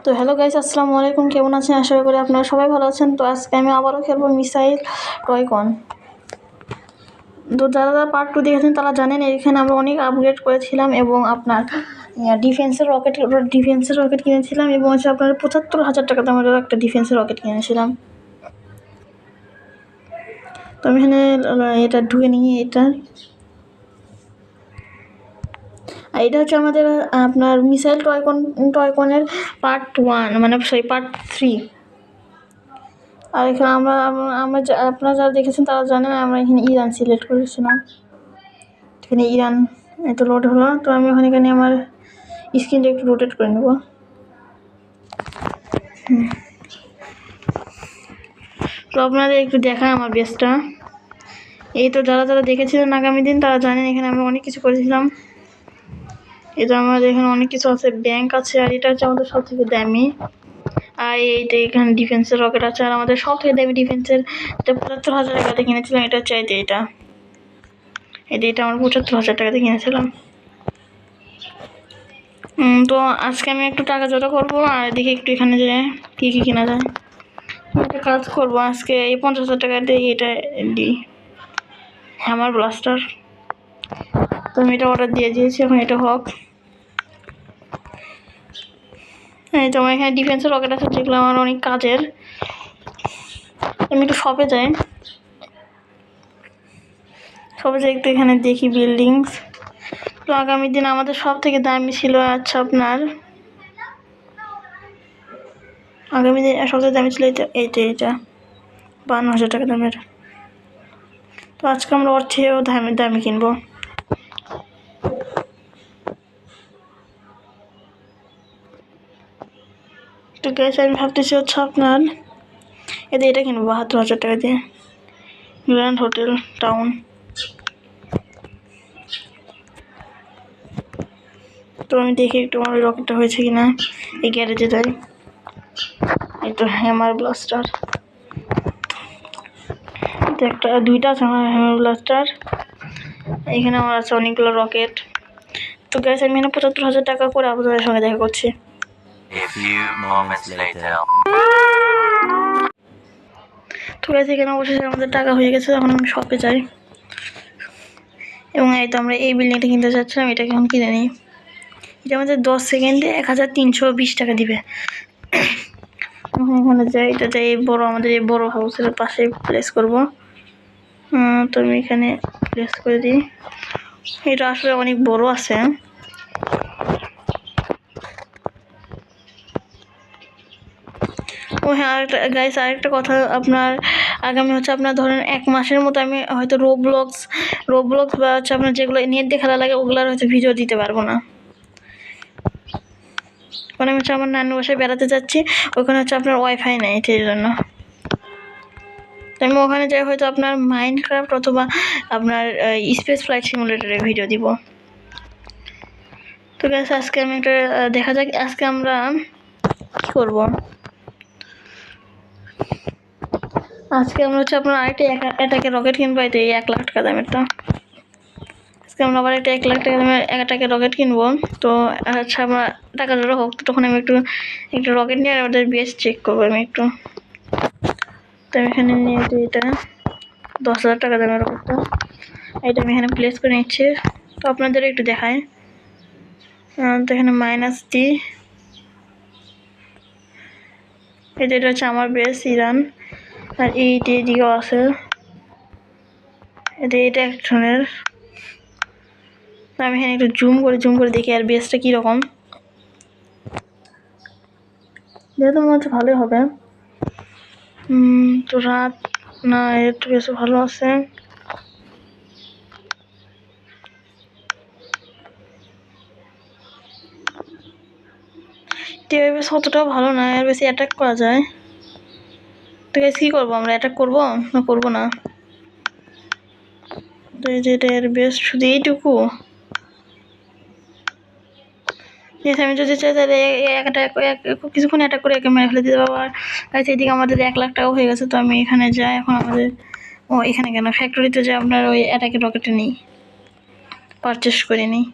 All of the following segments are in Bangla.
তো হ্যালো গাইস, আসসালামু আলাইকুম। কেমন আছেন? আশা করি আপনারা সবাই ভালো আছেন। তো আজকে আমি আবারও খেলবো মিসাইল টয়কন। তো যারা যারা পার্ট 2 দেখেছেন তারা জানেন এখানে আমরা অনেক আপগ্রেড করেছিলাম এবং আপনার ডিফেন্সের রকেট কিনেছিলাম এবং হচ্ছে আপনার ৭৫,০০০ টাকা দামের একটা ডিফেন্সের রকেট কিনেছিলাম। তো আমি এখানে এটা ঢুকে নিয়ে এটা এটা হচ্ছে আমাদের আপনার মিসাইল টয়কনের পার্ট 1, মানে পার্ট 3। আর এখানে আপনারা যারা দেখেছেন তারা জানেন আমরা এখানে ইরান সিলেক্ট করেছিলাম। এখানে ইরান এত লোড হলো। তো আমি এখানে আমার স্ক্রিনটা একটু রোটেট করে নেব। তো আপনাদের একটু দেখা আমার বেসটা। এই তো যারা যারা দেখেছিলেন আগামী দিন তারা জানেন এখানে আমরা অনেক কিছু করেছিলাম। এই তো আমাদের এখানে অনেক কিছু আছে, ব্যাংক আছে, আর এটা হচ্ছে আমাদের সব থেকে দামি। আর এইটা এখানে ডিফেন্সের রকেট আছে, আর আমাদের সব থেকে দামি ডিফেন্সের ৭৫,০০০ টাকাতে কিনেছিলাম। এটা চাইতে এটা আমার ৭৫,০০০ টাকাতে কিনেছিলাম। তো আজকে আমি একটু টাকা জড়ো করবো আর দেখি একটু এখানে যে কী কী কেনা যায়। একটা কাজ করবো আজকে, এই ৫০,০০০ টাকা দিয়ে এটা দিই, হ্যামার ব্লাস্টার। তো আমি এটা অর্ডার দিয়ে দিয়েছি, এখন এটা হোক। এই তো আমার এখানে ডিফেন্সের রকেট আছে যেগুলো আমার অনেক কাজের। আমি একটু শপে যাই একটু এখানে দেখি বিল্ডিংস। তো আগামী দিন আমাদের সব থেকে দামি ছিল আচ্ছা আপনার আগামী দিন সব থেকে দামি ছিল এটা ৫২,০০০ টাকা দামের। তো আজকে আমরা ওর চেয়েও দামি কিনবো। তো গ্যাস আমি ভাবতেছি হচ্ছে আপনার এটা কিনবো ৭২,০০০ টাকা দিয়ে, গ্র্যান্ড হোটেল টাউন। তো আমি দেখি একটু আমার রকেটটা হয়েছে কিনা। এই গ্যারেজে যাই। এই তো হ্যামার ব্লাস্টার, দুইটা আছে আমার হ্যামার ব্লাস্টার। এখানে আমার আছে অনেকগুলো রকেট। তো গ্যাস আমি এখানে ৭৫,০০০ টাকা করে আপনাদের সঙ্গে দেখা করছি। তো গ্যাস এখানে অবশ্যই আমাদের টাকা হয়ে গেছে। এখন আমি শপে যাই এবং এই তো আমরা এই বিল্ডিংটা কিনতে চাচ্ছিলাম, এটাকে এখন কিনে নিই। এটা আমাদের 10 সেকেন্ডে ১,৩২০ টাকা দিবে। এখানে যাই, এটা যাই আমাদের এই বড় হাউসের পাশে প্লেস করব। তো আমি এখানে প্লেস করে দিই। এটা আসলে অনেক বড় আছে। ও হ্যাঁ, আরেকটা কথা, আপনার আগামী হচ্ছে আপনার ধরেন 1 মাসের মতো আমি হয়তো রোবলক্স বা হচ্ছে আপনার যেগুলো নেট দিয়ে খেলা লাগে ওগুলার হয়তো ভিডিও দিতে পারবো না। কারণ আমি হচ্ছে আমার নানু বাসায় বেড়াতে যাচ্ছি, ওখানে হচ্ছে আপনার ওয়াইফাই নেই, সেই জন্য। আমি ওখানে যাই হয়তো আপনার মাইনক্রাফট অথবা আপনার স্পেস ফ্লাইট সিমুলেটরের ভিডিও দিব। তো গ্যাস আজকে আমি একটা দেখা যাক আজকে আমরা কী করবো। আজকে আমরা হচ্ছে আপনার আরেকটা অ্যাটাকের রকেট কিনবো, এটা 1,00,000 টাকা দামেরটা। আজকে আমরা আবার একটা 1,00,000 টাকা দামের অ্যাটাকের রকেট কিনবো। তো আচ্ছা আমার টাকা জোড়া হোক, তখন আমি একটু রকেট নিয়ে ওদের বেস চেক করবো আমি একটু। তো আমি এখানে নিয়ে এটা 10,000 টাকা দামের রকেটটা, এটা আমি এখানে প্লেস করে নিচ্ছি। তো আপনাদের একটু দেখায়। তো এখানে মাইনাস দিই। এটা হচ্ছে আমার বেস ইরান, আর এইদিকেও আছে। এটা এক ধরনের। আমি এখানে একটু জুম করে দেখি আর বেসটা কীরকম। যেহেতু মনে হচ্ছে ভালোই হবে। তো রাত না, একটু বেশ ভালো আছে। বেশ অতটাও ভালো না, এর বেশি অ্যাটাক করা যায়। তো গাইস কী করবো আমরা, অ্যাটাক করবো না করবো না? তো এই যে এর বেশ শুধু এইটুকু। আমি যদি চাই তাহলে কিছুক্ষণ অ্যাটাক করে একে মেরে ফেলে দিতে পারবো। আর এদিকে আমাদের 1,00,000 টাকা হয়ে গেছে। তো আমি এখানে যাই এখন আমাদের এখানে কেন ফ্যাক্টরিতে যাই, আপনার ওই অ্যাটাকের রকেটে নিই, পারচেস করে নিই।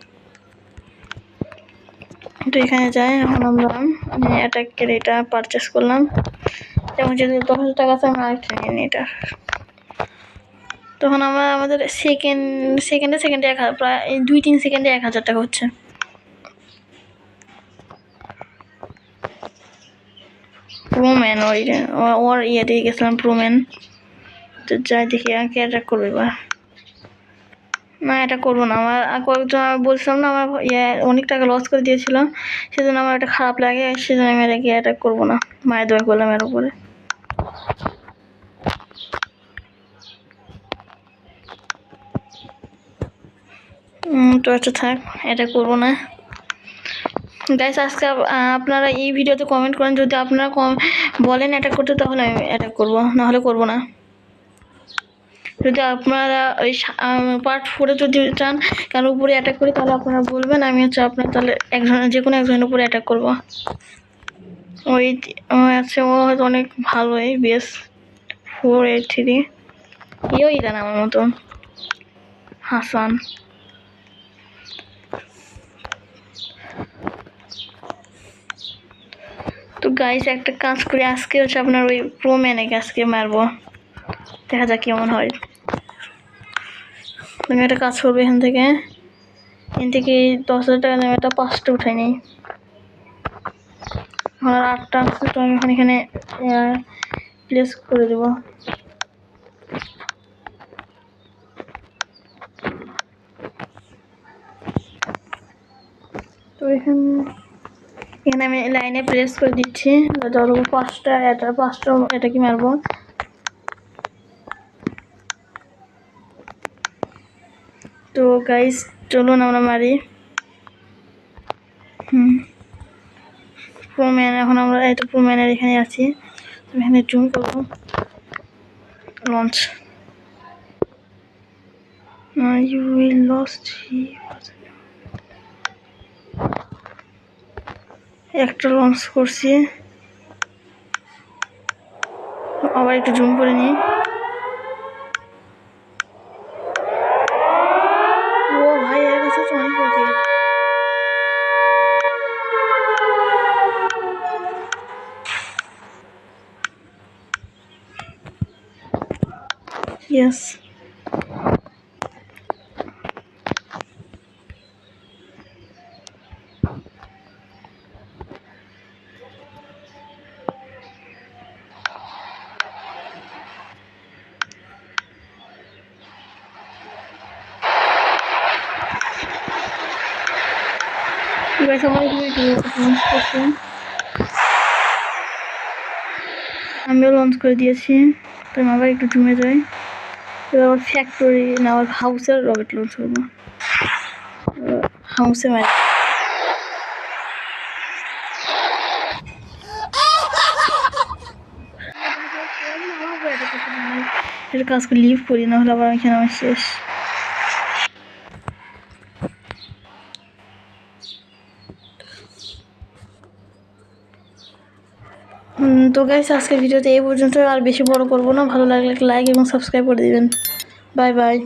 তো এখানে যাই। এখন আমরা অ্যাটাকের এটা পারচেস করলাম, যেমন যদি 10,000 টাকা আছে আমরা আরেকটা নিয়ে নিই এটা। তখন আমরা আমাদের সেকেন্ডে প্রায় 2-3 সেকেন্ডে 1,000 টাকা হচ্ছে। প্রোম্যান ওর ইয়ে দিয়ে গেছিলাম প্রোম্যান। তো যাই দেখি আগে অ্যাটাক করবো এবার। না এটা করবো না, আমার কয়েকজন বলছিলাম না আমার অনেক টাকা লস করে দিয়েছিলাম, সেজন্য আমার এটা খারাপ লাগে, সেজন্য আমি এটাকে অ্যাটাক করবো না। মায়ের দয়া করলাম এর উপরে। তো আচ্ছা থাক, এটা করবো না। গাইস আজকে আপনারা এই ভিডিওতে কমেন্ট করেন, যদি আপনারা বলেন অ্যাটাক করতে তাহলে আমি অ্যাটাক করবো, নাহলে করবো না। যদি আপনারা ওই পার্ট 4 যদি চান কারোর উপরে অ্যাটাক করি তাহলে আপনারা বলবেন, আমি হচ্ছে আপনার তাহলে যে কোনো একজনের উপরে অ্যাটাক করবো। ওই আছে ও হয়তো অনেক ভালোই, বেশ 483 ইয়েই দেন আমার মতো হাসান। তো গাইস একটা কাজ করি, আজকে হচ্ছে আপনার ওই প্রোম্যানকে আজকে মারবো, দেখা যাক কেমন হয়। তুমি একটা কাজ করবে, এখান থেকে 10,000 টাকা দাম একটা 5টা উঠাই নিই। আমার 8টা আছে, তো আমি এখানে প্লেস করে দেবো। তো এখানে আমি লাইনে প্রেস করে দিচ্ছি, ধরো 5টা এটা কি মারবো। তো গাইস চলুন আমরা মারি। প্রোম্যান, এখন আমরা এটা প্রোম্যানের এখানে আছি, এখানে জুম করবো। Launch you will lost. একটা লঞ্চ করছি, আবার একটু জুম করে নিই। ও ভাই এর কাছে তো অনেক রকেট। ইয়েস, আমিও লঞ্চ করে দিয়েছি। তো আমি আবার একটু জুমে যাই, এবার ফ্যাক্টরি না আবার হাউসের রকেট লঞ্চ করবো। হাউসে মারি। এটা কাজ করে লিভ করি, না হলে আবার এখানে আমার শেষ। তো গাইস আজকের ভিডিওতে এই পর্যন্ত, আর বেশি বড় করবো না। ভালো লাগলে লাইক এবং সাবস্ক্রাইব করে দিবেন। Bye bye.